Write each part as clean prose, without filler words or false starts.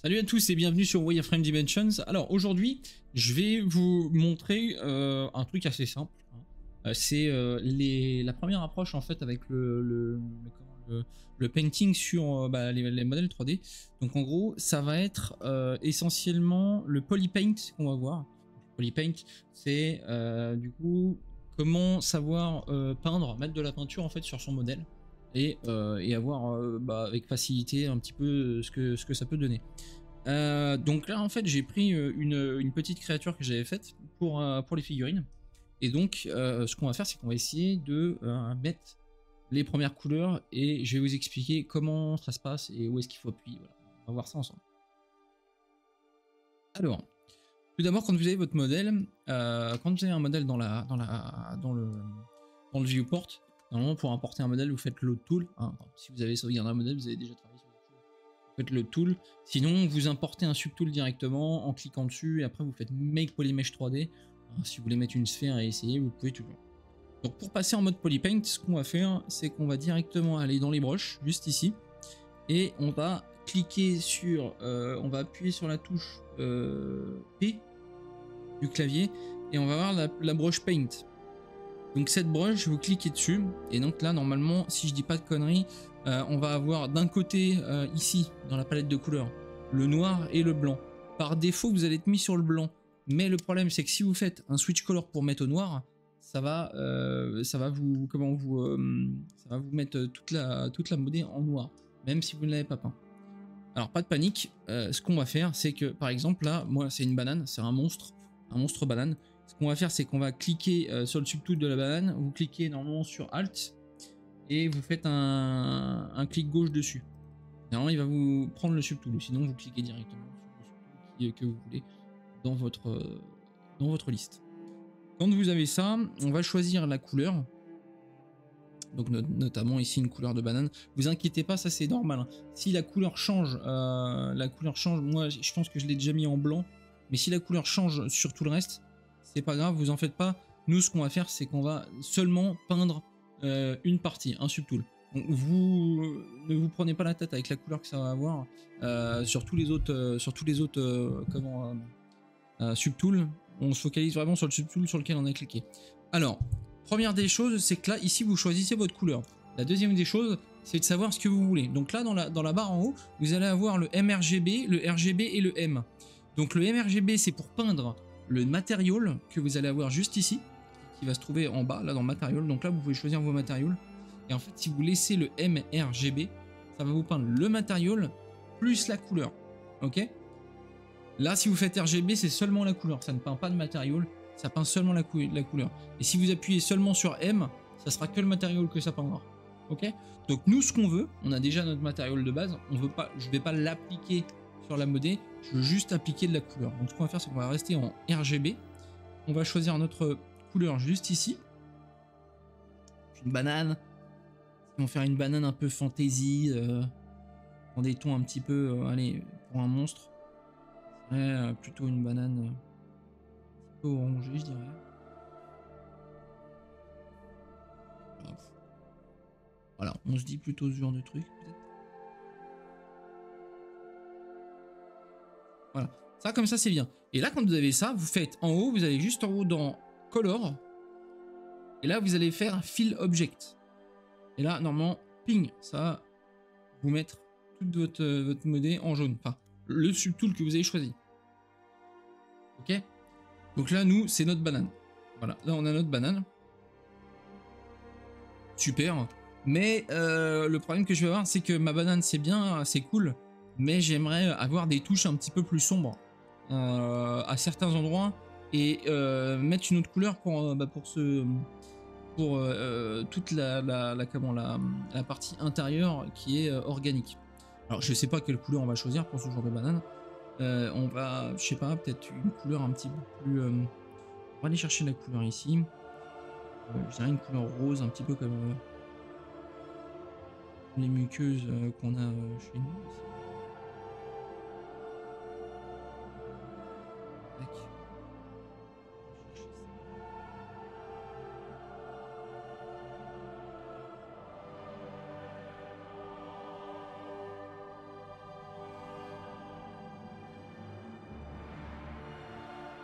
Salut à tous et bienvenue sur Wireframe Dimensions. Alors aujourd'hui, je vais vous montrer un truc assez simple. C'est la première approche en fait avec le painting sur les modèles 3D. Donc en gros, ça va être essentiellement le polypaint qu'on va voir. Polypaint, c'est du coup comment savoir peindre, mettre de la peinture en fait sur son modèle et avoir avec facilité un petit peu ce que ça peut donner. Donc là en fait j'ai pris une petite créature que j'avais faite pour les figurines, et donc ce qu'on va faire c'est qu'on va essayer de mettre les premières couleurs et je vais vous expliquer comment ça se passe et où est-ce qu'il faut appuyer. Voilà. On va voir ça ensemble. Alors tout d'abord, quand vous avez votre modèle, quand vous avez un modèle dans le viewport, normalement pour importer un modèle vous faites load tool, hein. Si vous avez sauvegardé un modèle, vous avez déjà travaillé sur quelque chose, vous faites le tool. Sinon vous importez un subtool directement en cliquant dessus et après vous faites make polymesh 3D. Si vous voulez mettre une sphère et essayer, vous pouvez toujours. Donc pour passer en mode polypaint, ce qu'on va faire c'est qu'on va directement aller dans les brushes juste ici et on va cliquer sur, on va appuyer sur la touche P du clavier et on va voir la brush paint. Donc cette brush, vous cliquez dessus et donc là normalement, si je dis pas de conneries, on va avoir d'un côté ici dans la palette de couleurs le noir et le blanc. Par défaut vous allez être mis sur le blanc, mais le problème c'est que si vous faites un switch color pour mettre au noir, ça va vous mettre toute la modée en noir, même si vous ne l'avez pas peint. Alors pas de panique, ce qu'on va faire c'est que par exemple là, moi c'est une banane, c'est un monstre banane. Ce qu'on va faire c'est qu'on va cliquer sur le subtool de la banane, vous cliquez normalement sur Alt et vous faites un clic gauche dessus. Normalement il va vous prendre le subtool, sinon vous cliquez directement sur le subtool que vous voulez dans votre liste. Quand vous avez ça, on va choisir la couleur. Donc notamment ici une couleur de banane. Vous inquiétez pas, ça c'est normal, hein. Si la couleur change, moi je pense que je l'ai déjà mis en blanc, mais si la couleur change sur tout le reste, c'est pas grave, vous en faites pas. Nous ce qu'on va faire c'est qu'on va seulement peindre une partie, un subtool. Donc vous ne vous prenez pas la tête avec la couleur que ça va avoir sur tous les autres, subtools. On se focalise vraiment sur le subtool sur lequel on a cliqué. Alors, première des choses, c'est que là, ici, vous choisissez votre couleur. La deuxième des choses, c'est de savoir ce que vous voulez. Donc là, dans la barre en haut, vous allez avoir le mRGB, le RGB et le M. Donc le mRGB, c'est pour peindre le material que vous allez avoir juste ici, qui va se trouver en bas, là dans Material. Donc là, vous pouvez choisir vos materials. Et en fait, si vous laissez le mRGB, ça va vous peindre le material plus la couleur. Ok ? Là, si vous faites RGB, c'est seulement la couleur, ça ne peint pas de matériel, ça peint seulement la couleur. Et si vous appuyez seulement sur M, ça sera que le matériel que ça peindra. Ok ? Donc nous, ce qu'on veut, on a déjà notre matériel de base, je ne vais pas l'appliquer sur la modée, je veux juste appliquer de la couleur. Donc ce qu'on va faire, c'est qu'on va rester en RGB, on va choisir notre couleur juste ici, une banane, on va faire une banane un peu fantasy, dans des tons un petit peu, allez, pour un monstre. Plutôt une banane un petit peu orangée, je dirais. Voilà, on se dit plutôt ce genre de truc, peut-être. Voilà, ça comme ça c'est bien. Et là, quand vous avez ça, vous faites en haut, vous allez juste en haut dans Color. Et là, vous allez faire Fill Object. Et là, normalement, ping, ça va vous mettre toute votre modée en jaune. Enfin, le subtool que vous avez choisi. Ok ? Donc là, nous, c'est notre banane. Voilà, là, on a notre banane. Super. Mais le problème que je vais avoir, c'est que ma banane, c'est bien, c'est cool, mais j'aimerais avoir des touches un petit peu plus sombres à certains endroits et mettre une autre couleur pour toute la partie intérieure qui est organique. Alors je sais pas quelle couleur on va choisir pour ce genre de banane. On va, je sais pas, peut-être une couleur un petit peu plus. On va aller chercher la couleur ici. Je dirais une couleur rose, un petit peu comme les muqueuses qu'on a chez nous. Tac.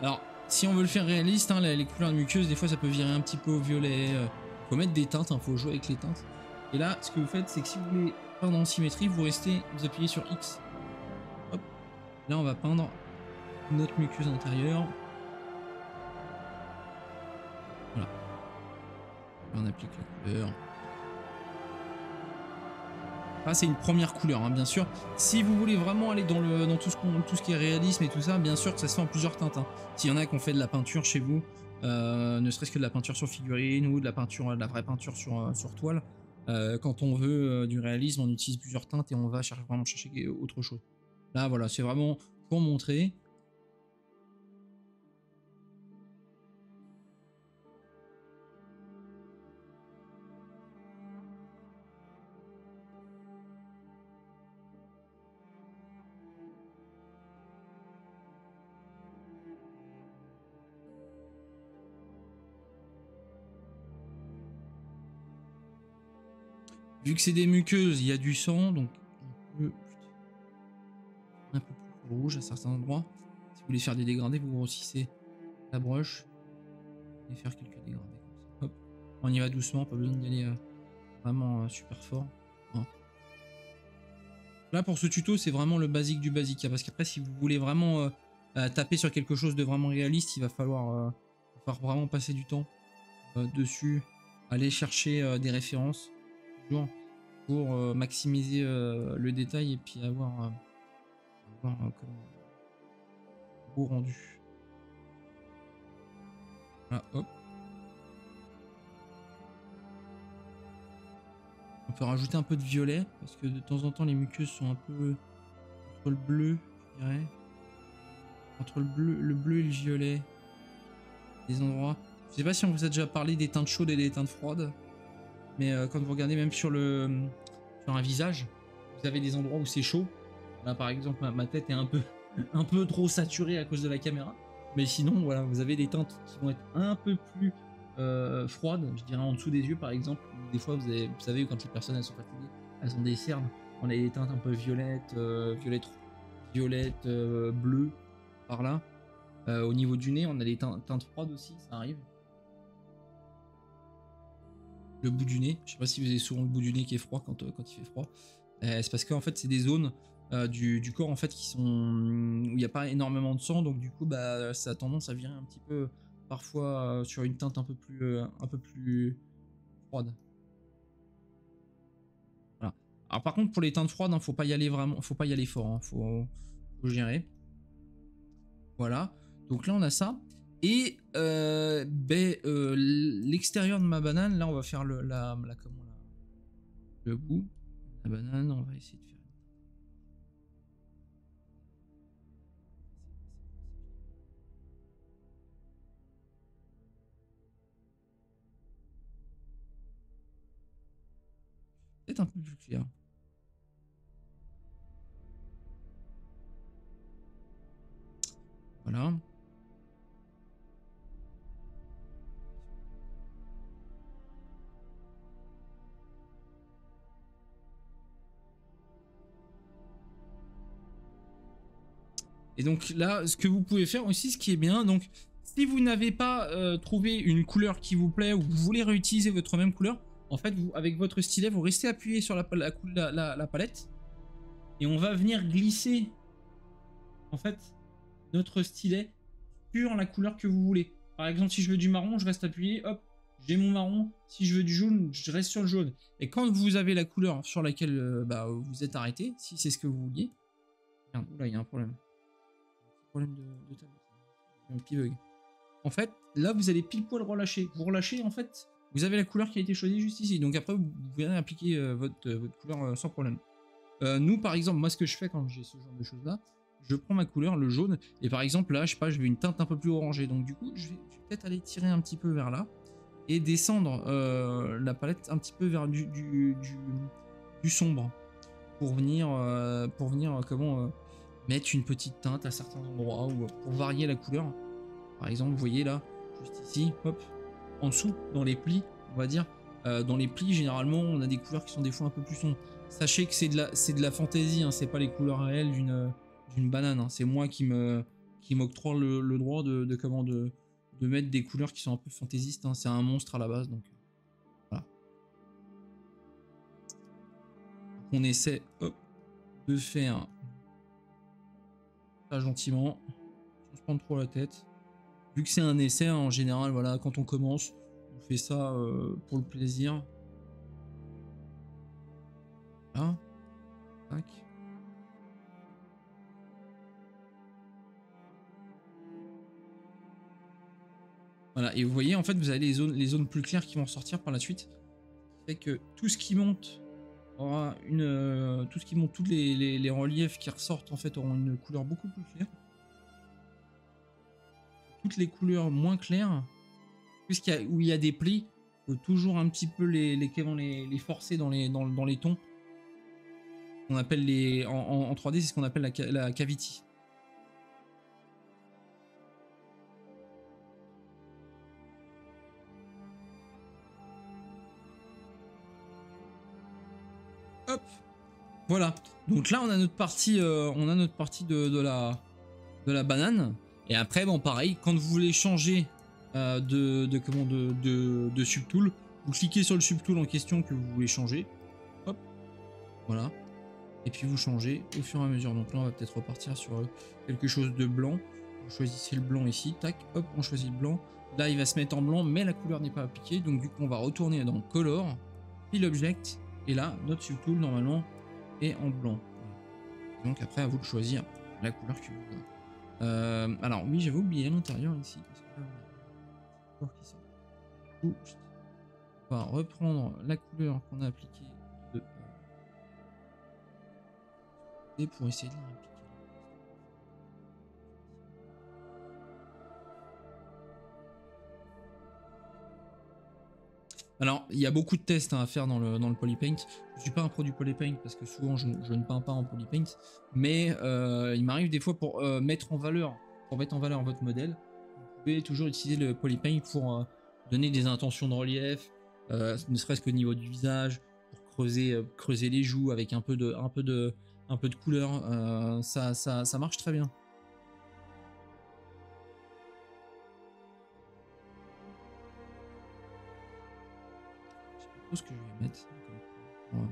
Alors, si on veut le faire réaliste, hein, les couleurs muqueuses, des fois ça peut virer un petit peu au violet. Faut mettre des teintes, faut jouer avec les teintes. Et là, ce que vous faites, c'est que si vous voulez peindre en symétrie, vous appuyez sur X. Hop. Là, on va peindre notre muqueuse intérieure. Voilà. Là, on applique la couleur. Ah, c'est une première couleur, hein, bien sûr. Si vous voulez vraiment aller dans tout ce qui est réalisme et tout ça, bien sûr que ça se fait en plusieurs teintes. Hein. S'il y en a qui ont fait de la peinture chez vous, ne serait-ce que de la peinture sur figurine ou de la vraie peinture sur toile, quand on veut du réalisme, on utilise plusieurs teintes et on va vraiment chercher autre chose. Là, voilà, c'est vraiment pour montrer. Vu que c'est des muqueuses, il y a du sang, donc un peu plus rouge à certains endroits. Si vous voulez faire des dégradés, vous grossissez la broche et faire quelques dégradés comme ça. Hop. On y va doucement, pas besoin d'y aller vraiment super fort. Hein. Là pour ce tuto, c'est vraiment le basique du basique, parce qu'après si vous voulez vraiment taper sur quelque chose de vraiment réaliste, il va falloir vraiment passer du temps dessus, aller chercher des références toujours pour maximiser le détail et puis avoir un beau rendu. Voilà, hop. On peut rajouter un peu de violet parce que de temps en temps les muqueuses sont un peu entre le bleu, je dirais, entre le bleu et le violet. Des endroits. Je sais pas si on vous a déjà parlé des teintes chaudes et des teintes froides, mais quand vous regardez même sur un visage, vous avez des endroits où c'est chaud. Là par exemple ma tête est un peu trop saturée à cause de la caméra, mais sinon voilà, vous avez des teintes qui vont être un peu plus froides, je dirais en dessous des yeux par exemple. Des fois vous savez quand les personnes elles sont fatiguées, elles ont des cernes, on a des teintes un peu violettes, bleues par là. Au niveau du nez, on a des teintes froides aussi, ça arrive. Le bout du nez, je sais pas si vous avez souvent le bout du nez qui est froid quand il fait froid. C'est parce qu'en fait c'est des zones du corps en fait qui sont où il n'y a pas énormément de sang, donc du coup bah ça a tendance à virer un petit peu parfois sur une teinte un peu plus froide. Voilà. Alors par contre pour les teintes froides, hein, faut pas y aller fort, hein, faut gérer. Voilà. Donc là on a ça. Et l'extérieur de ma banane, là on va faire le bout. La banane, on va essayer de faire. Peut-être un peu plus clair. Voilà. Et donc là, ce que vous pouvez faire aussi, ce qui est bien, donc si vous n'avez pas trouvé une couleur qui vous plaît ou vous voulez réutiliser votre même couleur, en fait, vous, avec votre stylet, vous restez appuyé sur la palette et on va venir glisser en fait notre stylet sur la couleur que vous voulez. Par exemple, si je veux du marron, je reste appuyé, hop, j'ai mon marron. Si je veux du jaune, je reste sur le jaune. Et quand vous avez la couleur sur laquelle vous êtes arrêté, si c'est ce que vous vouliez, merde, oula, il y a un problème. Problème de table. Un petit bug. En fait, là, vous allez pile poil relâcher. Vous relâchez, en fait, vous avez la couleur qui a été choisie juste ici. Donc après, vous pouvez appliquer votre couleur sans problème. Nous, par exemple, moi, ce que je fais quand j'ai ce genre de choses-là, je prends ma couleur, le jaune, et par exemple, là, je sais pas, je veux une teinte un peu plus orangée. Donc du coup, je vais peut-être aller tirer un petit peu vers là et descendre la palette un petit peu vers du sombre pour venir mettre une petite teinte à certains endroits ou pour varier la couleur. Par exemple, vous voyez là, juste ici, hop, en dessous, dans les plis, on va dire. Dans les plis, généralement, on a des couleurs qui sont des fois un peu plus sombres. Sachez que c'est de la fantaisie, hein, c'est pas les couleurs réelles d'une banane. Hein. C'est moi qui me qui m'octroie le droit de mettre des couleurs qui sont un peu fantaisistes. Hein. C'est un monstre à la base, donc voilà. On essaie de faire ça gentiment, sans se prendre trop la tête. Vu que c'est un essai, hein, en général, voilà, quand on commence, on fait ça pour le plaisir. Voilà. Tac. Voilà, et vous voyez, en fait, vous avez les zones plus claires qui vont ressortir par la suite. Fait que tout ce qui monte aura tout ce qui monte, tous les reliefs qui ressortent, en fait, auront une couleur beaucoup plus claire. Toutes les couleurs moins claires, où il y a des plis, faut toujours un petit peu les forcer dans les tons. On appelle en 3D, c'est ce qu'on appelle la cavity. Hop, voilà. Donc là, on a notre partie, de la banane. Et après, bon, pareil, quand vous voulez changer de subtool, vous cliquez sur le subtool en question que vous voulez changer. Hop, voilà. Et puis vous changez au fur et à mesure. Donc là, on va peut-être repartir sur quelque chose de blanc. Vous choisissez le blanc ici, tac, hop, on choisit le blanc. Là, il va se mettre en blanc, mais la couleur n'est pas appliquée. Donc du coup, on va retourner dans Color, puis l'Object. Et là, notre subtool, normalement, est en blanc. Donc après, à vous de choisir la couleur que vous voulez. Alors oui, j'avais oublié à l'intérieur ici. Parce que là, on a une couleur qui sort. On va reprendre la couleur qu'on a appliquée pour essayer de la répliquer. Alors, il y a beaucoup de tests à faire dans le Polypaint. Je ne suis pas un pro du Polypaint parce que souvent je ne peins pas en Polypaint, mais il m'arrive des fois pour mettre en valeur votre modèle, vous pouvez toujours utiliser le Polypaint pour donner des intentions de relief, ne serait-ce qu'au niveau du visage, pour creuser les joues avec un peu de couleur. Ça marche très bien. Ce que je vais mettre comme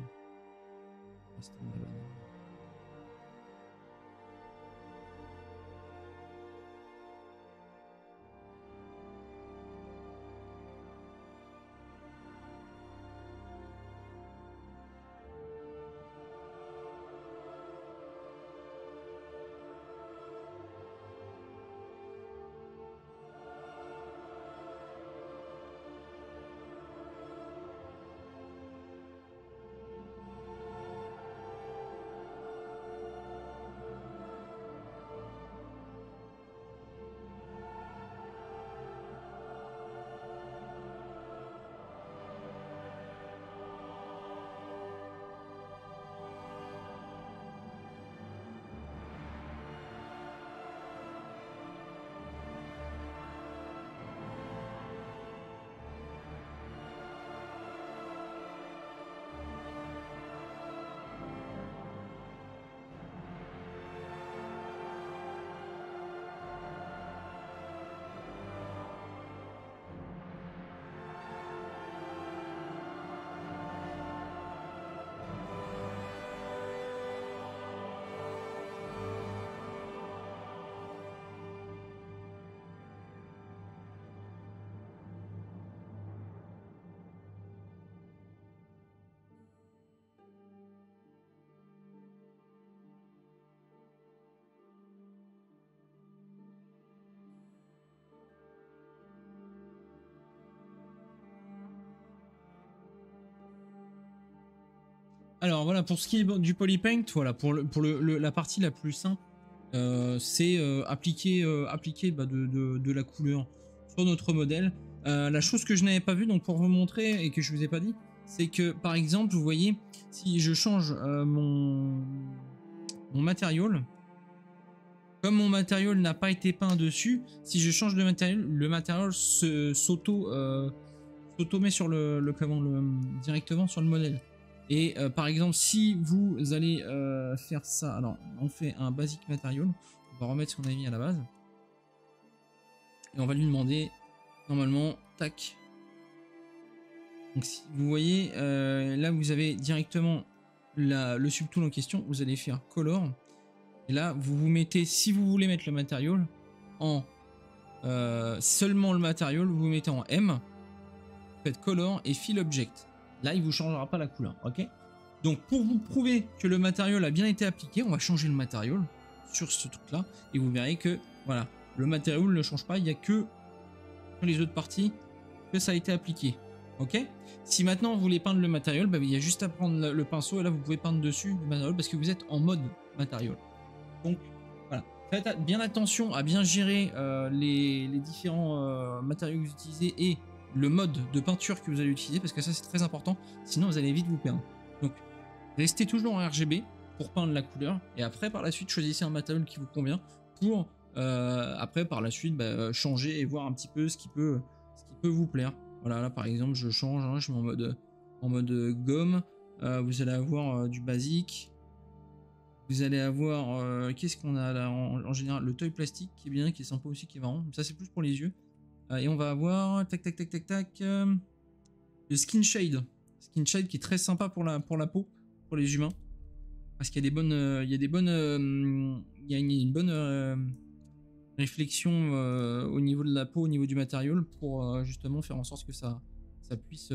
Alors voilà, pour ce qui est du Polypaint, voilà, pour la partie la plus simple, c'est appliquer de la couleur sur notre modèle. La chose que je n'avais pas vue, donc pour vous montrer et que je vous ai pas dit, c'est que par exemple, vous voyez, si je change mon matériau, comme mon matériau n'a pas été peint dessus, si je change de matériau, le matériau s'auto met sur directement sur le modèle. Et par exemple, si vous allez faire ça, alors on fait un basic material, on va remettre ce qu'on a mis à la base. Et on va lui demander, normalement, tac. Donc si vous voyez, là vous avez directement le subtool en question, vous allez faire color. Et là, vous mettez, si vous voulez mettre le matériau en seulement le matériau, vous mettez en M, vous faites color et fill object. Là, il vous changera pas la couleur, ok? Donc pour vous prouver que le matériau a bien été appliqué, on va changer le matériau sur ce truc-là et vous verrez que voilà, le matériau ne change pas, il n'y a que sur les autres parties que ça a été appliqué, ok? Si maintenant vous voulez peindre le matériau, bah, il y a juste à prendre le pinceau et là vous pouvez peindre dessus le matériau parce que vous êtes en mode matériau. Donc voilà, faites bien attention à bien gérer les différents matériaux que vous utilisez et le mode de peinture que vous allez utiliser parce que ça c'est très important, sinon vous allez vite vous perdre. Donc restez toujours en RGB pour peindre la couleur et après par la suite choisissez un matériau qui vous convient pour après par la suite changer et voir un petit peu ce qui peut vous plaire. Voilà, là par exemple je change, hein, je mets en mode gomme, vous allez avoir du basique. Vous allez avoir, qu'est-ce qu'on a là en général, le toy plastique qui est bien, qui est sympa aussi, qui est marrant. Ça c'est plus pour les yeux. Et on va avoir, tac, le skin shade. Skin shade qui est très sympa pour la peau, pour les humains. Parce qu'il y a des bonnes, il y a une bonne réflexion au niveau de la peau, au niveau du matériau, pour justement faire en sorte que ça puisse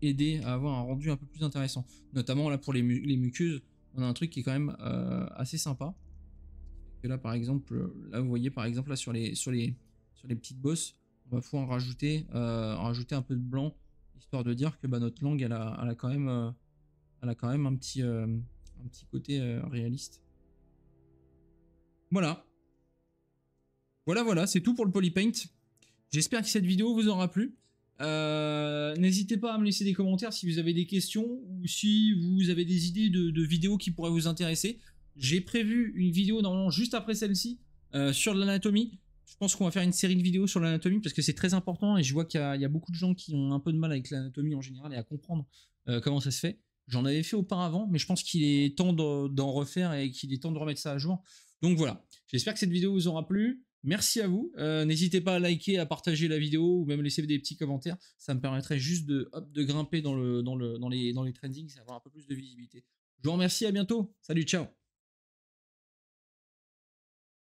aider à avoir un rendu un peu plus intéressant. Notamment là pour les muqueuses. On a un truc qui est quand même assez sympa. Et là par exemple, là vous voyez par exemple là sur les petites bosses, on va pouvoir rajouter un peu de blanc, histoire de dire que notre langue elle a quand même un petit côté réaliste. Voilà, c'est tout pour le Polypaint. J'espère que cette vidéo vous aura plu. N'hésitez pas à me laisser des commentaires si vous avez des questions ou si vous avez des idées de vidéos qui pourraient vous intéresser. J'ai prévu une vidéo normalement juste après celle-ci sur l'anatomie. Je pense qu'on va faire une série de vidéos sur l'anatomie parce que c'est très important et je vois qu'il y a beaucoup de gens qui ont un peu de mal avec l'anatomie en général et à comprendre comment ça se fait. J'en avais fait auparavant, mais je pense qu'il est temps d'en refaire et qu'il est temps de remettre ça à jour. Donc voilà, j'espère que cette vidéo vous aura plu. Merci à vous. N'hésitez pas à liker, à partager la vidéo ou même laisser des petits commentaires. Ça me permettrait juste de grimper dans les trendings et avoir un peu plus de visibilité. Je vous remercie, à bientôt. Salut, ciao.